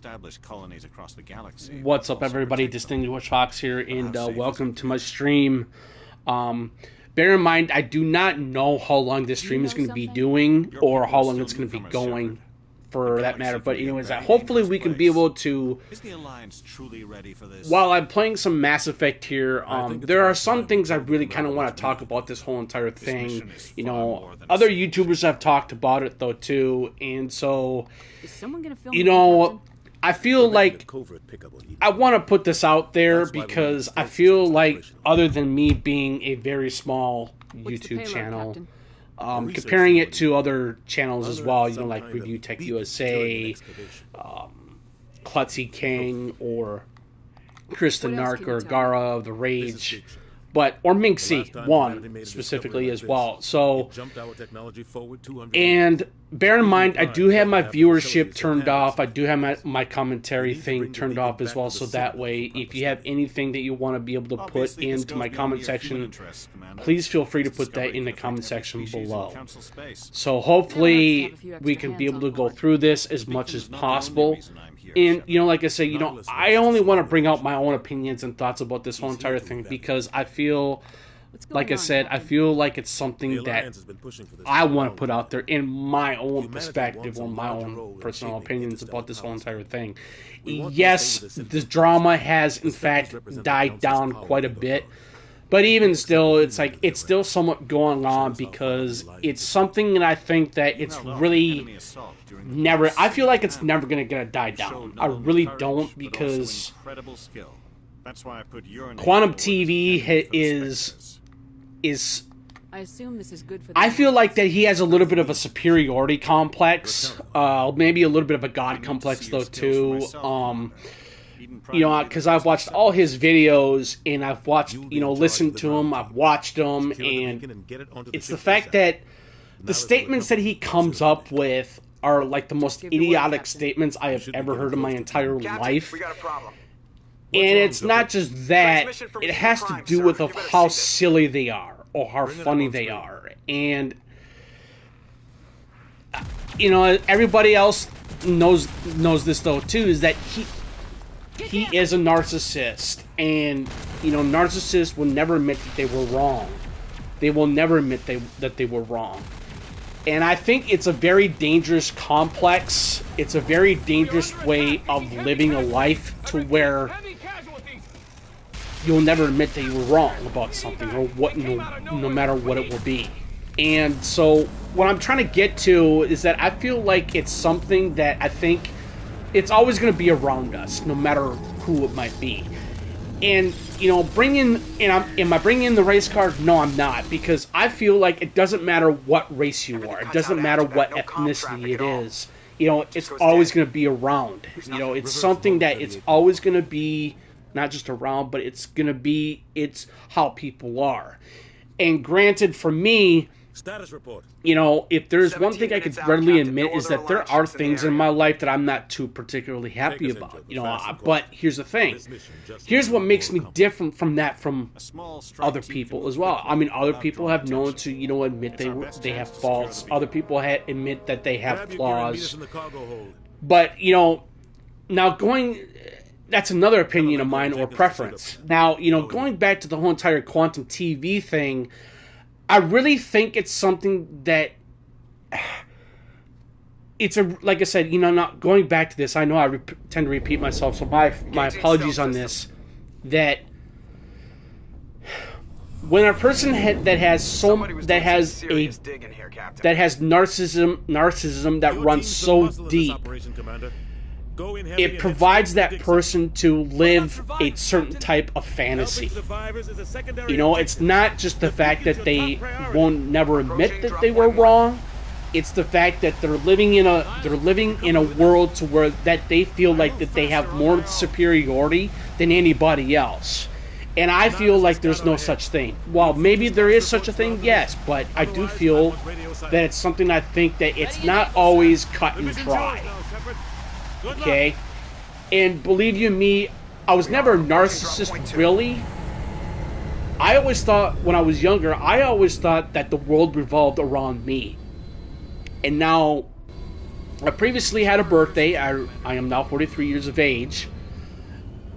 established colonies across the galaxy. What's up, everybody? Distinguished Fox here, and welcome to my stream. Bear in mind, I do not know how long this stream is going to be doing, or how long it's going to be going, for that matter. But anyways, hopefully we can be able to, while I'm playing some Mass Effect here, there are some things I really kind of want to talk about this whole entire thing. You know, other YouTubers have talked about it though too, and so, you know, I feel like I want to put this out there because I feel like, other than me being a very small YouTube channel, comparing it to other channels as well, you know, like Review Tech USA, Klutzy King, or Krista Narc, or Gara of the Rage, or Minxie 1 specifically as well. So, and bear in mind, I do have my viewership turned off. I do have my commentary thing turned off as well. So that way, if you have anything that you want to be able to put into my comment section, please feel free to put that in the comment section below. So hopefully we can be able to go through this as much as possible. And, you know, like I say, you know, I only want to bring out my own opinions and thoughts about this whole entire thing because I feel, like I said, I feel like it's something that I want to put out there in my own perspective or my own personal opinions about this whole entire thing. Yes, this drama has, in fact, died down quite a bit. But even still, it's like, it's still somewhat going on because it's something that I think that it's really never, I feel like it's never going to die down. I really don't, because Quantum TV is I assume this is good for I feel like that he has a little bit of a superiority complex, maybe a little bit of a god complex though too. You know, because I've watched all his videos, and I've watched, you know, listened to him, I've watched him, and it's the fact that the statements that he comes up with are like the most idiotic statements I have ever heard in my entire life. And it's not just that, it has to do with how silly they are, or how funny they are. And, you know, everybody else knows this though too, is that he is a narcissist, and, you know, narcissists will never admit that they were wrong. They will never admit that they were wrong. And I think it's a very dangerous complex. It's a very dangerous way of living a life, to where you'll never admit that you were wrong about something, or what, no matter what it will be. And so what I'm trying to get to is that I feel like it's something that I think it's always going to be around us, no matter who it might be. And, you know, am I bringing in the race card? No, I'm not, because I feel like it doesn't matter what race you are. It doesn't matter what ethnicity it is. You know, it's always going to be around. You know, it's something that it's always going to be, not just around, but it's going to be, it's how people are. And granted, for me, status report. You know, if there's one thing I could readily admit, is that there are things in my life that I'm not too particularly happy about. You know, but here's the thing. Here's what makes me different from other people as well. I mean, other people have known to, you know, admit they have faults. Other people admit that they have flaws. But, you know, now that's another opinion of mine, or preference. Now, you know, going back to the whole entire Quantum TV thing, I really think it's something that like I said, you know, not going back to this, I know I tend to repeat myself, so my apologies on this, that when a person that has narcissism that runs so deep, it provides that person to live a certain type of fantasy. You know, it's not just the fact that they won't never admit that they were wrong. It's the fact that they're living in a world to where that they feel like that they have more superiority than anybody else. And I feel like there's no such thing. Well, maybe there is such a thing, yes, but I do feel that it's something I think that it's not always cut and dry. Okay? And believe you me, I was never a narcissist, really. I always thought, when I was younger, I always thought that the world revolved around me. And now, I previously had a birthday. I am now 43 years of age.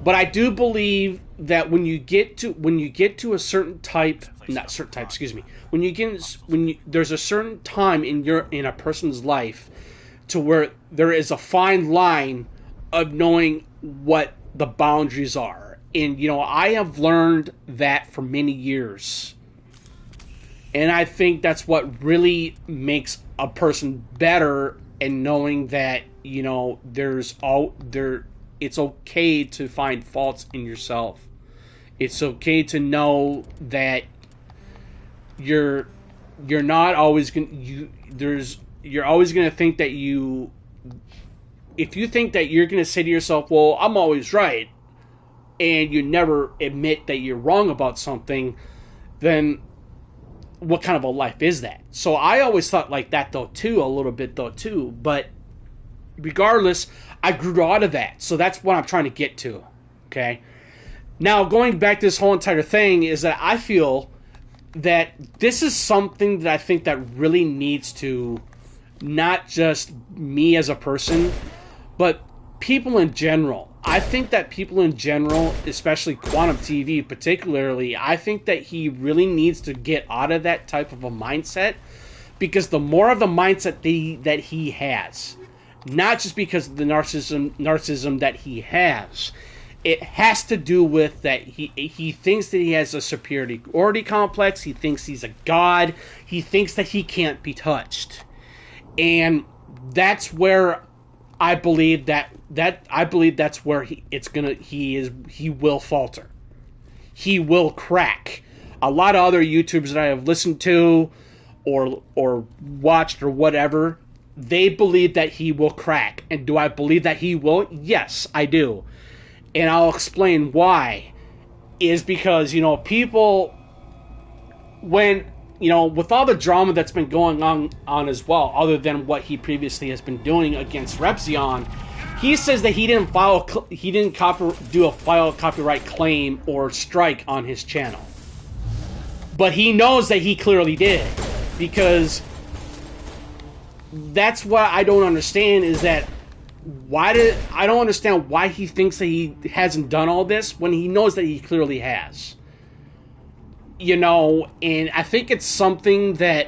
But I do believe that when you get to a certain type, not certain type, excuse me, there's a certain time in a person's life to where there is a fine line of knowing what the boundaries are. And I have learned that for many years. And I think that's what really makes a person better, and knowing that it's okay to find faults in yourself. It's okay to know that you're not always you're always gonna think that if you think that you're gonna say to yourself, well, I'm always right, and you never admit that you're wrong about something, then what kind of a life is that? So I always thought like that a little bit too, but regardless, I grew out of that. So that's what I'm trying to get to. Okay. Now, going back to this whole entire thing is that I feel that this is something that I think that really needs to, not just me as a person, but people in general. I think that people in general, especially Quantum TV particularly, I think that he really needs to get out of that type of a mindset, because the more of the mindset that he has, not just because of the narcissism that he has, it has to do with that he thinks that he has a superiority complex. He thinks he's a god. He thinks that he can't be touched, and that's where I believe that's where he will falter. He will crack. A lot of other YouTubers that I have listened to or watched or whatever, they believe that he will crack. And do I believe that he will? Yes, I do. And I'll explain why. Is because, people, when, with all the drama that's been going on as well, other than what he previously has been doing against Repzion, he says that he didn't do a copyright claim or strike on his channel. But he knows that he clearly did, because that's what I don't understand, is that I don't understand why he thinks that he hasn't done all this when he knows that he clearly has. And I think it's something that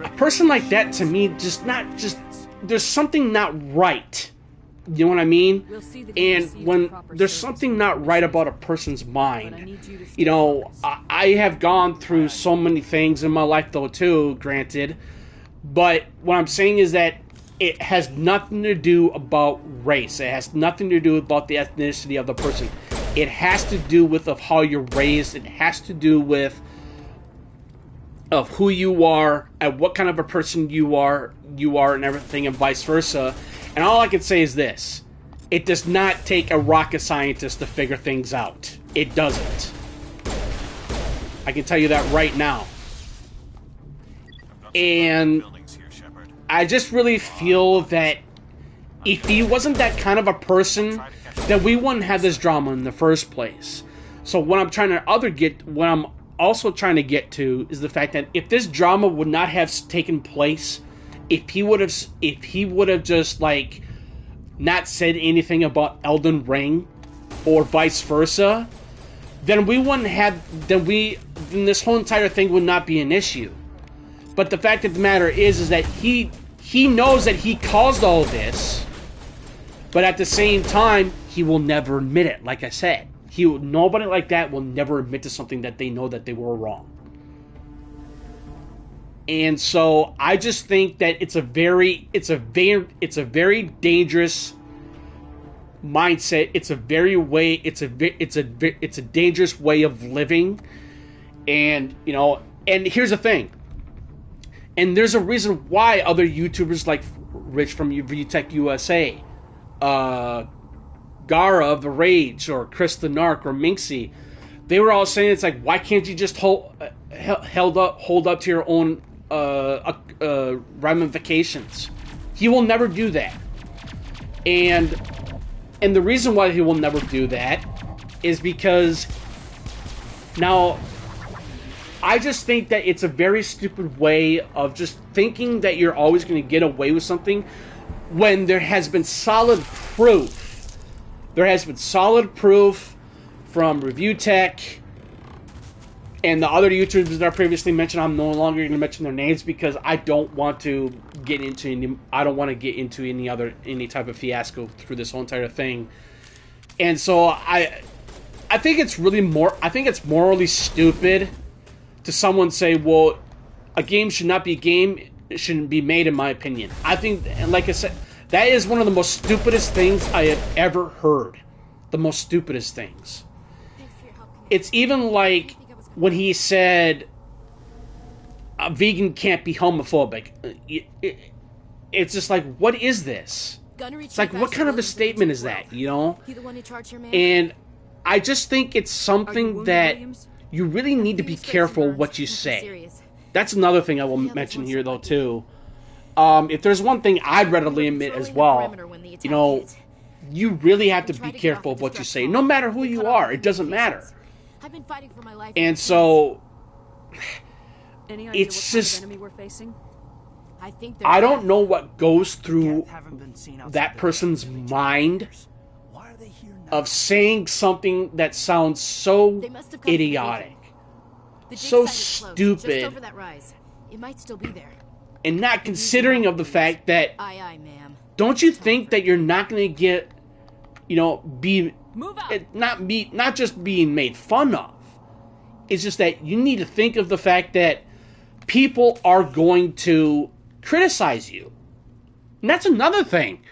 a person like that, to me, there's something not right. You know what I mean? And when there's something not right about a person's mind, I have gone through so many things in my life, though, too, granted. But what I'm saying is that it has nothing to do about race. It has nothing to do about the ethnicity of the person. It has to do with of how you're raised. It has to do with of who you are and what kind of a person you are and everything, and vice versa. And all I can say is this: it does not take a rocket scientist to figure things out. It doesn't. I can tell you that right now. And I just really feel that if he wasn't that kind of a person, then we wouldn't have this drama in the first place. So what I'm also trying to get to is the fact that if this drama would not have taken place, if he would have just like not said anything about Elden Ring or vice versa, then this whole entire thing would not be an issue. But the fact of the matter is that he knows that he caused all this, but at the same time, he will never admit it. Like I said, nobody like that will never admit to something that they know that they were wrong. And so I just think that it's a very dangerous mindset. It's a dangerous way of living. And and here's the thing. And there's a reason why other YouTubers like Rich from VTech USA, Gara of the Rage, or Chris the Narc, or Minxie, they were all saying it's like, why can't you just hold up to your own ramifications? He will never do that. And the reason why he will never do that is because now I just think that it's a very stupid way of just thinking that you're always going to get away with something when there has been solid proof. There has been solid proof from Review Tech and the other YouTubers that I previously mentioned. I'm no longer going to mention their names because I don't want to get into any type of fiasco through this whole entire thing. And so I think it's morally stupid to someone say, well, a game should not be a game, it shouldn't be made, in my opinion. I think, and like I said, that is one of the most stupidest things I have ever heard. The most stupidest things. It's even like when he said a vegan can't be homophobic. It's just like, what is this? It's like, what kind of a statement is that, you know? And I just think it's something that you really need to be careful what you say. That's another thing I will mention here, though, too. If there's one thing I'd readily admit as well, you know, you really have to be careful of what you say. No matter who you are, it doesn't matter. And so, it's just, I don't know what goes through that person's mind of saying something that sounds so idiotic, so stupid, and not considering of the fact that, don't you think that you're not going to get, you know, not just being made fun of. It's just that you need to think of the fact that people are going to criticize you. And that's another thing.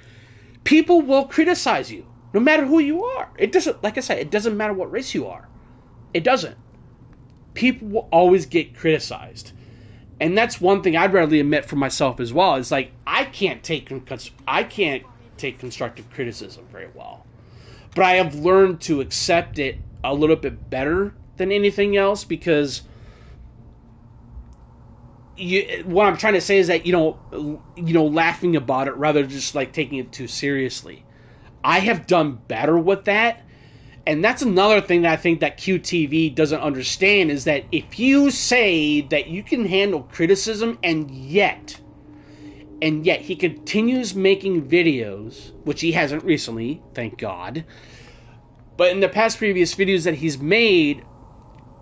People will criticize you, no matter who you are. It doesn't, like I said, it doesn't matter what race you are. It doesn't. People will always get criticized. And that's one thing I'd readily admit for myself as well. Is like, I can't take constructive criticism very well. But I have learned to accept it a little bit better than anything else, because what I'm trying to say is that, you know, laughing about it rather than just like taking it too seriously. I have done better with that. And that's another thing that I think that QTV doesn't understand, is that if you say that you can handle criticism and yet he continues making videos, which he hasn't recently, thank God, but in the past previous videos that he's made,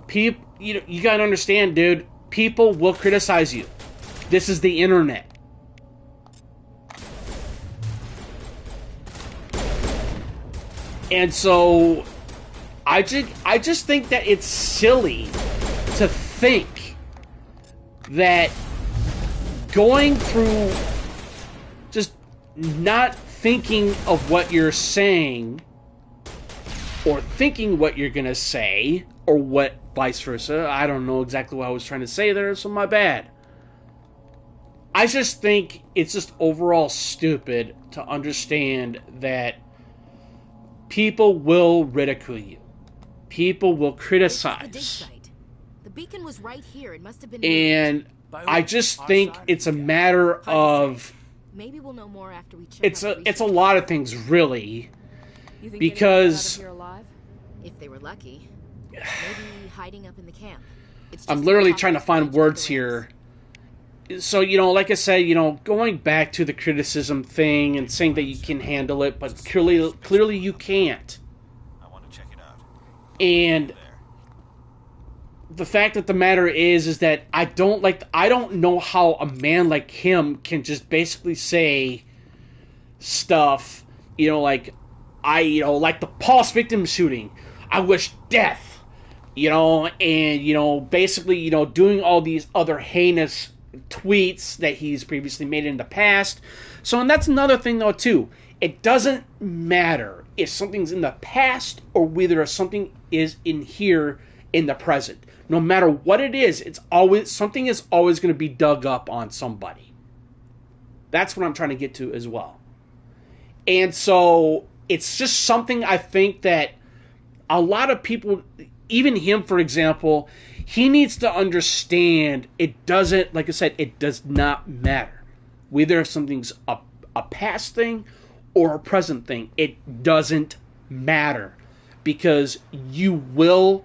people, you gotta understand, dude, people will criticize you. This is the internet. And so I just think that it's silly to think that going through just not thinking of what you're saying or thinking what you're gonna say, or what vice versa. I don't know exactly what I was trying to say there, so my bad. I just think it's just overall stupid to understand that people will ridicule you. People will criticize. The beacon was right here. It must have been. And I just think it's a matter of, maybe we'll know more after we check. It's a lot of things, really, because if they were lucky, maybe hiding up in the camp. I'm literally trying to find words here. So, you know, like I said, you know, going back to the criticism thing and saying that you can handle it, but clearly you can't. I want to check it out. And the fact of the matter is that I don't know how a man like him can just basically say stuff, you know, like like the Pulse victim shooting, I wish death, you know, and, you know, basically, you know, doing all these other heinous tweets that he's previously made in the past. So, and that's another thing, though, too. It doesn't matter if something's in the past or whether something is in here in the present. No matter what it is, something is always going to be dug up on somebody. That's what I'm trying to get to as well. And so, it's just something I think that a lot of people, even him, for example, he needs to understand it doesn't, like I said, it does not matter. Whether if something's a past thing or a present thing, it doesn't matter. Because you will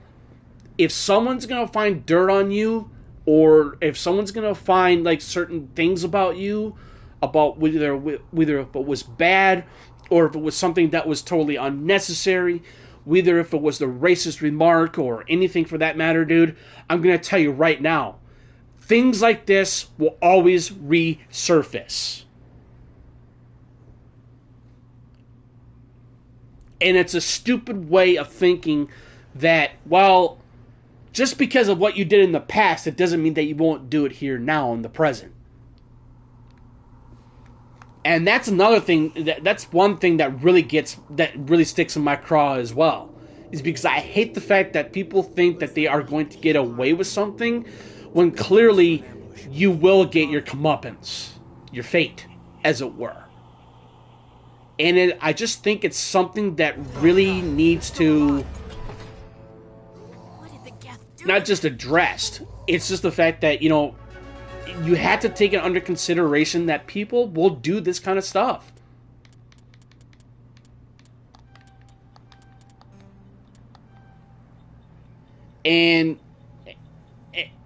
if someone's gonna find dirt on you, or if someone's gonna find like certain things about you, about whether if it was bad or if it was something that was totally unnecessary, whether if it was the racist remark or anything for that matter, dude, I'm gonna tell you right now, things like this will always resurface. And it's a stupid way of thinking that, well, just because of what you did in the past, it doesn't mean that you won't do it here now in the present. And that's another thing, that's one thing that really sticks in my craw as well. Is because I hate the fact that people think that they are going to get away with something when clearly you will get your comeuppance, your fate, as it were. And I just think it's something that really needs to not just addressed. It's just the fact that, you have to take it under consideration that people will do this kind of stuff. And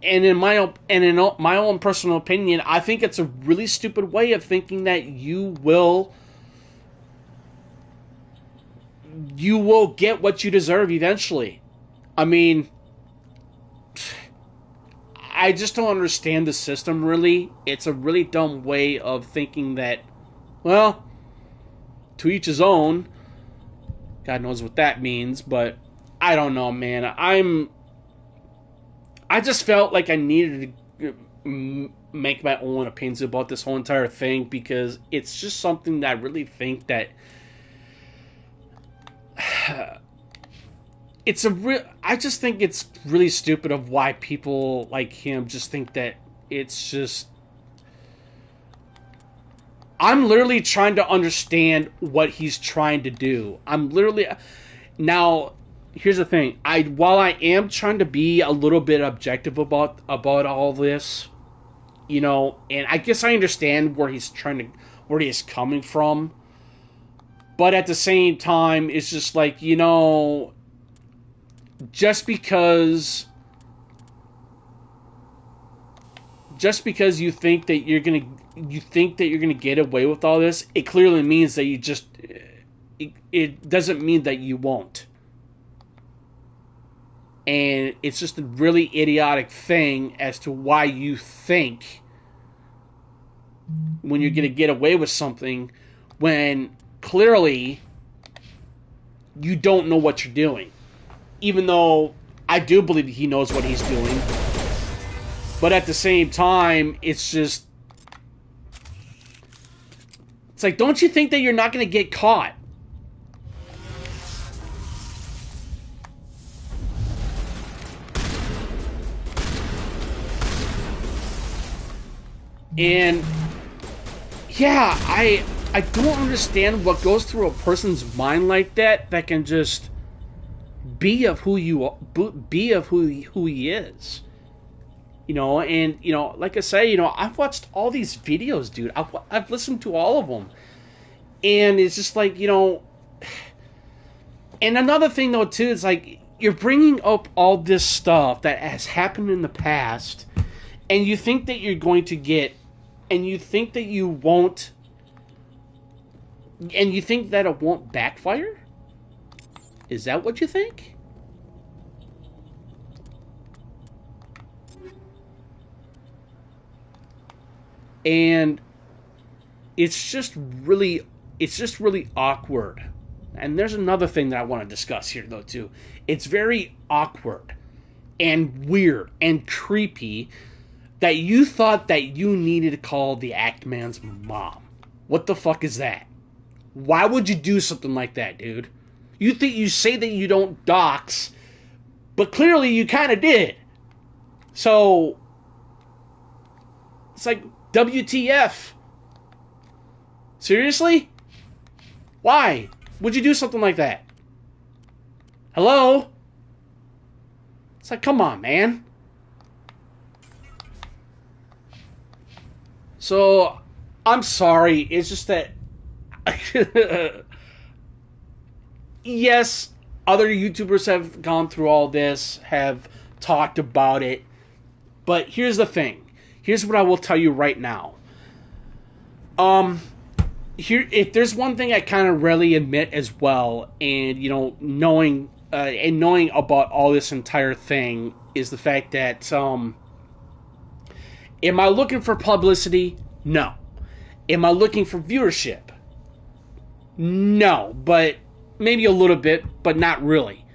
in my own personal opinion, I think it's a really stupid way of thinking that you will get what you deserve eventually. I mean, I just don't understand the system, really. It's a really dumb way of thinking that, well, to each his own. God knows what that means, but I don't know, man. I just felt like I needed to make my own opinions about this whole entire thing, because it's just something that I really think that I just think it's really stupid of why people like him just think that it's just... I'm literally trying to understand what he's trying to do. Now, here's the thing. While I am trying to be a little bit objective about all this, and I guess I understand where he's coming from, but at the same time, it's just like, just because you think that you're gonna get away with all this, it clearly means that it doesn't mean that you won't. And it's just a really idiotic thing as to why you think when you're gonna get away with something when clearly you don't know what you're doing. Even though I do believe he knows what he's doing. But at the same time, it's just... It's like, don't you think that you're not going to get caught? And... yeah, I don't understand what goes through a person's mind like that can just... be of who he is, and like I say, I've watched all these videos, dude. I've listened to all of them, and it's just like, and another thing though too is like, you're bringing up all this stuff that has happened in the past, and you think that you're going to get, and you think that you won't, and you think that it won't backfire. Is that what you think? And it's just really awkward. And there's another thing that I want to discuss here though too. It's very awkward and weird and creepy that you thought that you needed to call the Act Man's mom. What the fuck is that? Why would you do something like that, dude? You say that you don't dox, but clearly you kind of did. So it's like, WTF? Seriously? Why would you do something like that? Hello? It's like, come on, man. So, I'm sorry. It's just that... yes, other YouTubers have gone through all this, have talked about it. But here's the thing. Here's what I will tell you right now. Here, if there's one thing I kind of rarely admit as well, and knowing about all this entire thing, is the fact that am I looking for publicity? No. Am I looking for viewership? No, but maybe a little bit, but not really.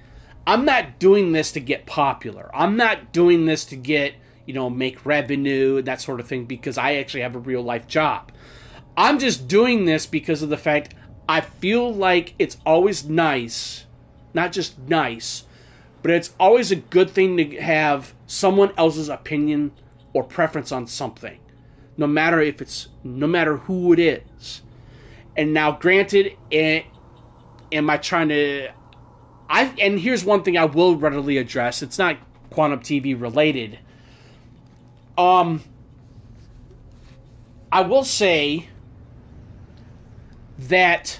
I'm not doing this to get popular. I'm not doing this to get, make revenue and that sort of thing, because I actually have a real life job. I'm just doing this because of the fact I feel like it's always nice, not just nice, but it's always a good thing to have someone else's opinion or preference on something, no matter who it is. And now, granted, am I trying to? And here's one thing I will readily address. It's not Quantum TV related. I will say that,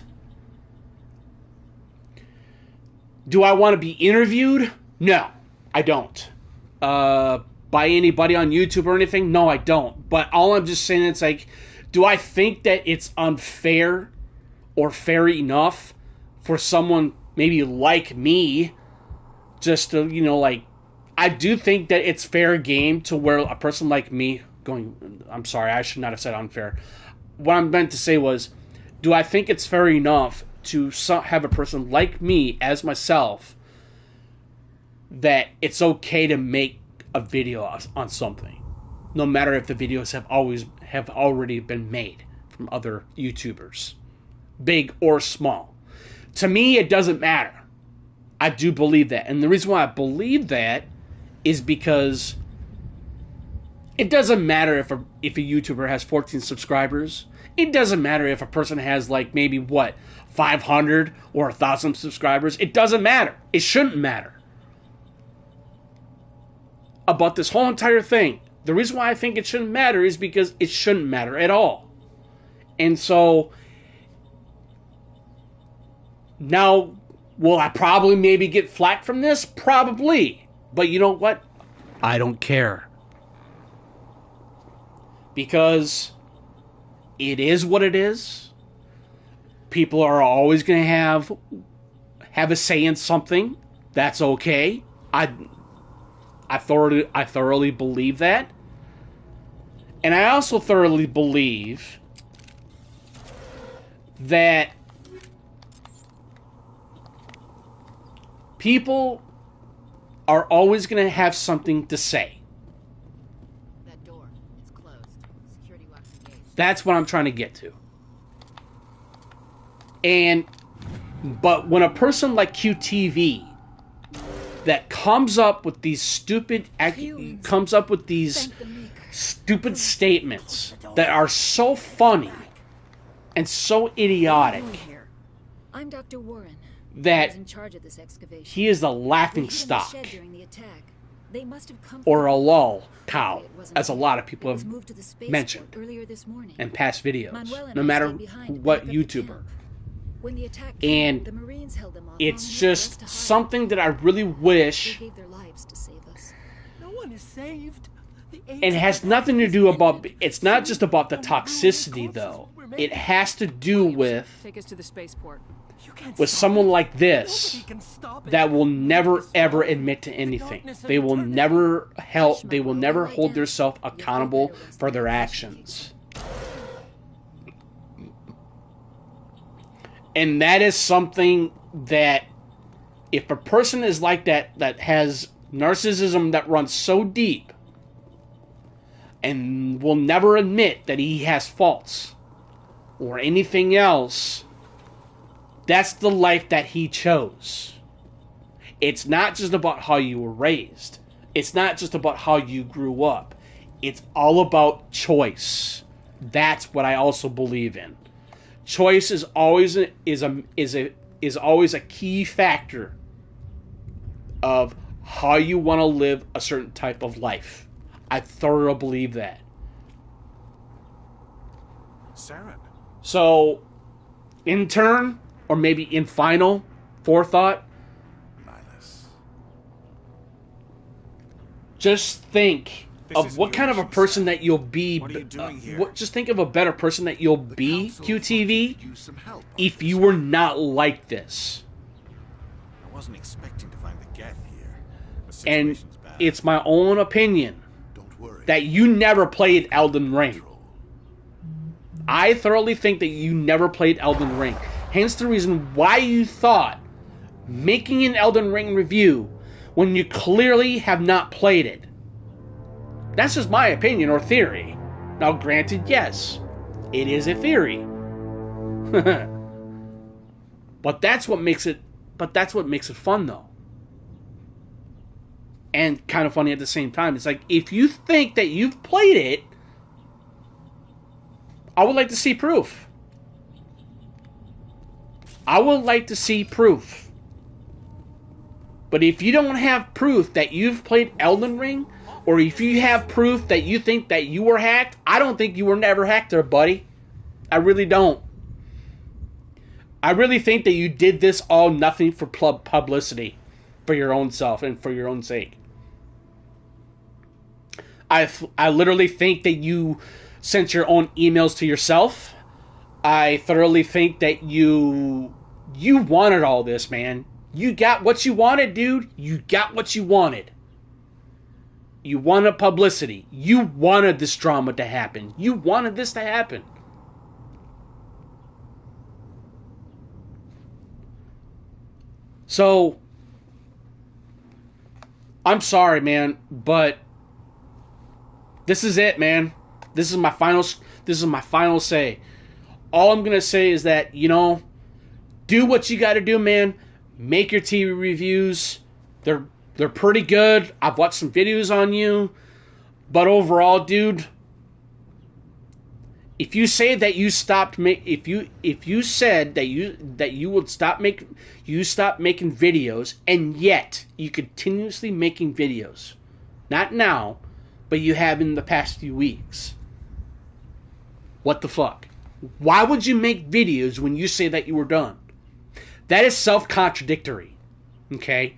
do I want to be interviewed? No, I don't. By anybody on YouTube or anything? No, I don't. But all I'm just saying, it's like, do I think that it's unfair or fair enough for someone maybe like me just to, I do think that it's fair game to where a person like me I'm sorry, I should not have said unfair. What I meant to say was, do I think it's fair enough to have a person like me as myself that it's okay to make a video on something, no matter if the videos have already been made from other YouTubers, big or small? To me, it doesn't matter. I do believe that, and the reason why I believe that is because it doesn't matter if a YouTuber has 14 subscribers. It doesn't matter if a person has maybe 500 or 1,000 subscribers. It doesn't matter. It shouldn't matter. About this whole entire thing, the reason why I think it shouldn't matter is because it shouldn't matter at all. And so, now, will I probably maybe get flack from this? Probably. But you know what? I don't care. Because it is what it is. People are always going to have a say in something. That's okay. I thoroughly believe that. And I also thoroughly believe that people are always going to have something to say. That door, it's closed. Security locks the gate. That's what I'm trying to get to. But when a person like QTV that comes up with these stupid statements that are so funny and so idiotic I'm Dr. Warren. that In charge of this excavation. he is the laughing stock During the attack. They must have come or a from- lol cow, It wasn't as a here. lot of people It was have moved to the spaceport mentioned earlier this morning. in past videos, Manuel and no I matter stayed behind to what pick up the YouTuber. camp. When the attack And came, the Marines held them off it's long enough just for us to hide. something that I really They wish, gave their lives to save us. No one is saved. and it has nothing to do about, it's not just about the toxicity though. It has to do with Take us to the spaceport. someone like this that will never ever admit to anything. They will never hold themselves accountable for their actions. And that is something that, if a person is like that has narcissism that runs so deep and will never admit that he has faults or anything else, that's the life that he chose. It's not just about how you were raised. It's not just about how you grew up. It's all about choice. That's what I also believe in. Choice is always a key factor of how you want to live a certain type of life. I thoroughly believe that. Saren. So, in turn, or maybe in final forethought, Nihilus. just think This of isn't what kind of a your person stuff. that you'll be. What are you doing here? Just think of a better person that you'll be, Council QTV, could use some help on if this you were not like this. I wasn't expecting to find the Geth here. The And situation's bad. it's my own opinion Don't worry. that you never played Elden Ring. I thoroughly think that you never played Elden Ring. Hence the reason why you thought making an Elden Ring review when you clearly have not played it. That's just my opinion or theory. Now, granted, yes, it is a theory. But that's what makes it fun, though. And kind of funny at the same time. It's like, if you think that you've played it, I would like to see proof. I would like to see proof. But if you don't have proof that you've played Elden Ring, or if you have proof that you think that you were hacked, I don't think you were never hacked there, buddy. I really don't. I really think that you did this all nothing for publicity, for your own self and for your own sake. I literally think that you sent your own emails to yourself. I thoroughly think that you wanted all this, man. You got what you wanted, dude. You got what you wanted. You wanted publicity. You wanted this drama to happen. You wanted this to happen. So, I'm sorry, man, but this is it, man. This is my final say. All I'm gonna say is that, do what you gotta do, man. Make your TV reviews. They're pretty good. I've watched some videos on you. But overall, dude, if you say that you stopped if you said that you would stop making videos, and yet you continuously making videos, not now, but you have in the past few weeks. What the fuck? Why would you make videos when you say that you were done? That is self-contradictory. Okay?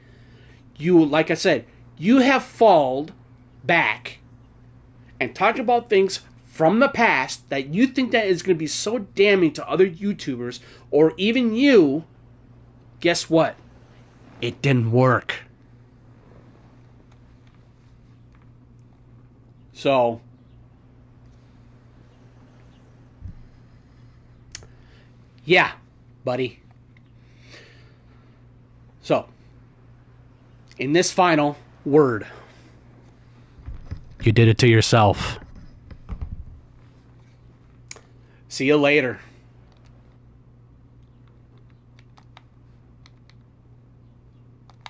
You, like I said, you have fallen back and talked about things from the past that you think that is going to be so damning to other YouTubers or even you. Guess what? It didn't work. So, yeah, buddy. So, in this final word, you did it to yourself. See you later.